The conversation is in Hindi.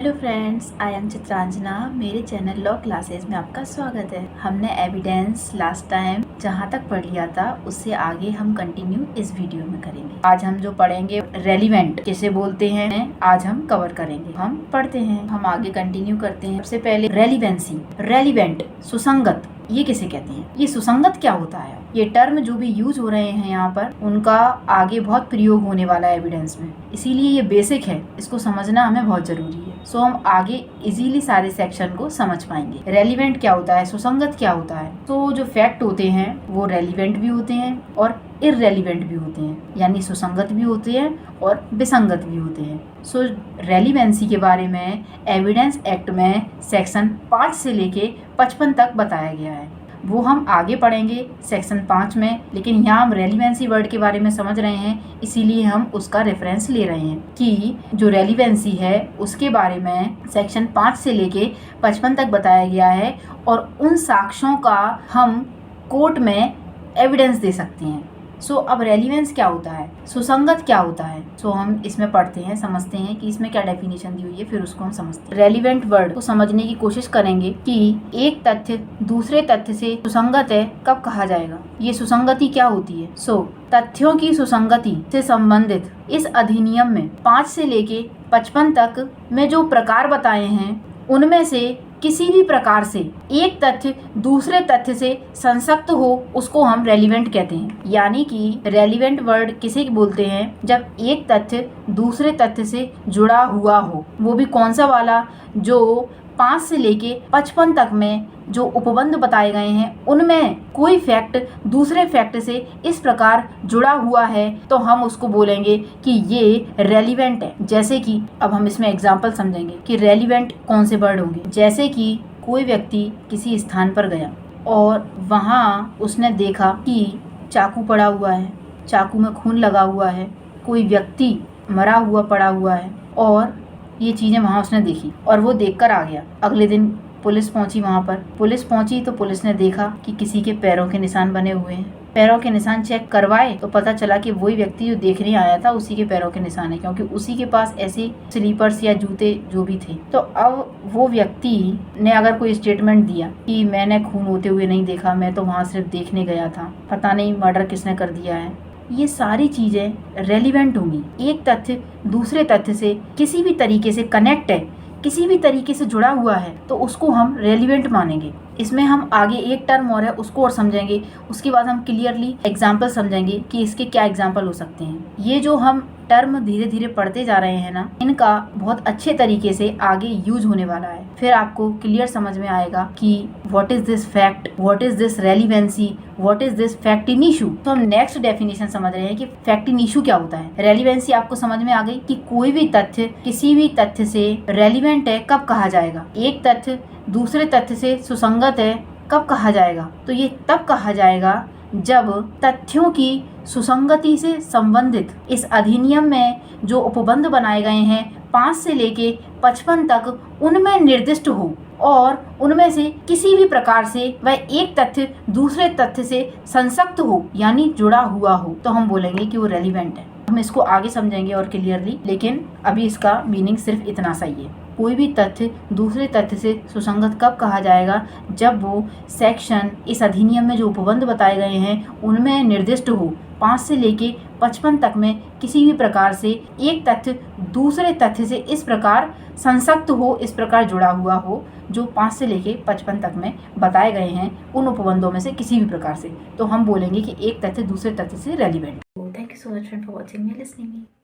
Hello friends, I am Chitranjana. मेरे चैनल लॉ क्लासेस में आपका स्वागत है। हमने एविडेंस लास्ट टाइम जहाँ तक पढ़ लिया था उससे आगे हम कंटिन्यू इस वीडियो में करेंगे। आज हम जो पढ़ेंगे रेलिवेंट किसे बोलते हैं आज हम कवर करेंगे। हम पढ़ते हैं, हम आगे कंटिन्यू करते हैं। सबसे पहले रेलिवेंसी, रेलिवेंट सुसंगत, ये किसे कहते हैं? ये सुसंगत क्या होता है? ये टर्म जो भी यूज हो रहे हैं यहाँ पर उनका आगे बहुत प्रयोग होने वाला है एविडेंस में, इसीलिए ये बेसिक है, इसको समझना हमें बहुत जरूरी है। सो हम आगे इजीली सारे सेक्शन को समझ पाएंगे। रेलिवेंट क्या होता है, सुसंगत क्या होता है। तो जो फैक्ट होते हैं वो रेलिवेंट भी होते हैं और इररेलिवेंट भी होते हैं, यानी सुसंगत भी होते हैं और विसंगत भी होते हैं। सो रेलिवेंसी के बारे में एविडेंस एक्ट में सेक्शन 5 से लेके 55 तक बताया गया है, वो हम आगे पढ़ेंगे सेक्शन 5 में। लेकिन यहाँ हम रेलिवेंसी वर्ड के बारे में समझ रहे हैं, इसीलिए हम उसका रेफरेंस ले रहे हैं कि जो रेलिवेंसी है उसके बारे में सेक्शन 5 से लेके 55 तक बताया गया है और उन साक्ष्यों का हम कोर्ट में एविडेंस दे सकते हैं। सो अब रेलिवेंस क्या होता है, सुसंगत क्या होता है। सो हम इसमें पढ़ते हैं, समझते हैं कि इसमें क्या डेफिनेशन दी हुई है, फिर उसको हम समझते हैं। रेलिवेंट वर्ड को समझने की कोशिश करेंगे कि एक तथ्य दूसरे तथ्य से सुसंगत है कब कहा जाएगा, ये सुसंगति क्या होती है। सो तथ्यों की सुसंगति से संबंधित इस अधिनियम में 5 से लेके 55 तक में जो प्रकार बताए हैं उनमें से किसी भी प्रकार से एक तथ्य दूसरे तथ्य से संसक्त हो उसको हम रेलिवेंट कहते हैं। यानी कि रेलिवेंट वर्ड किसे बोलते हैं, जब एक तथ्य दूसरे तथ्य से जुड़ा हुआ हो, वो भी कौन सा वाला, जो 5 से लेके 55 तक में जो उपबंध बताए गए हैं उनमें कोई फैक्ट दूसरे फैक्ट से इस प्रकार जुड़ा हुआ है तो हम उसको बोलेंगे कि ये रेलिवेंट है। जैसे कि अब हम इसमें एग्जांपल समझेंगे कि रेलिवेंट कौन से वर्ड होंगे। जैसे कि कोई व्यक्ति किसी स्थान पर गया और वहाँ उसने देखा कि चाकू पड़ा हुआ है, चाकू में खून लगा हुआ है, कोई व्यक्ति मरा हुआ पड़ा हुआ है और ये चीज़ें वहाँ उसने देखी और वो देखकर आ गया। अगले दिन पुलिस पहुंची, वहाँ पर पुलिस पहुंची तो पुलिस ने देखा कि किसी के पैरों के निशान बने हुए हैं। पैरों के निशान चेक करवाए तो पता चला कि वही व्यक्ति जो देखने आया था उसी के पैरों के निशान है, क्योंकि उसी के पास ऐसे स्लीपर्स या जूते जो भी थे। तो अब वो व्यक्ति ने अगर कोई स्टेटमेंट दिया कि मैंने खून होते हुए नहीं देखा, मैं तो वहाँ सिर्फ देखने गया था, पता नहीं मर्डर किसने कर दिया है, ये सारी चीजें रेलिवेंट होंगी। एक तथ्य दूसरे तथ्य से किसी भी तरीके से कनेक्ट है, किसी भी तरीके से जुड़ा हुआ है तो उसको हम रेलिवेंट मानेंगे। इसमें हम आगे एक टर्म और है उसको और समझेंगे, उसके बाद हम क्लियरली एग्जाम्पल समझेंगे कि इसके क्या एग्जाम्पल हो सकते हैं। ये जो हम टर्म धीरे धीरे पढ़ते जा रहे हैं ना, इनका बहुत अच्छे तरीके से आगे यूज होने वाला है। फिर आपको क्लियर समझ में आएगा कि what is this fact, what is this relevancy, what is this fact in issue. तो हम नेक्स्ट डेफिनेशन समझ रहे हैं कि फैक्ट इन इशू क्या होता है। रेलिवेंसी आपको समझ में आ गई कि कोई भी तथ्य किसी भी तथ्य से रेलिवेंट है कब कहा जाएगा, एक तथ्य दूसरे तथ्य से सुसंगत है कब कहा जाएगा। तो ये तब कहा जाएगा जब तथ्यों की सुसंगति से संबंधित इस अधिनियम में जो उपबंध बनाए गए हैं 5 से लेके 55 तक उनमें निर्दिष्ट हो और उनमें से किसी भी प्रकार से वह एक तथ्य दूसरे तथ्य से संसक्त हो, यानी जुड़ा हुआ हो, तो हम बोलेंगे कि वो रेलिवेंट है। हम इसको आगे समझेंगे और क्लियरली, लेकिन अभी इसका मीनिंग सिर्फ इतना सा ही है। कोई भी तथ्य दूसरे तथ्य से सुसंगत कब कहा जाएगा, जब वो सेक्शन इस अधिनियम में जो उपबंध बताए गए हैं उनमें निर्दिष्ट हो, 5 से लेके 55 तक में किसी भी प्रकार से एक तथ्य दूसरे तथ्य से इस प्रकार संसक्त हो, इस प्रकार जुड़ा हुआ हो, जो 5 से लेके 55 तक में बताए गए हैं उन उपबंधों में से किसी भी प्रकार से, तो हम बोलेंगे कि एक तथ्य दूसरे तथ्य से relevant. Thank you so much for watching me, listening me.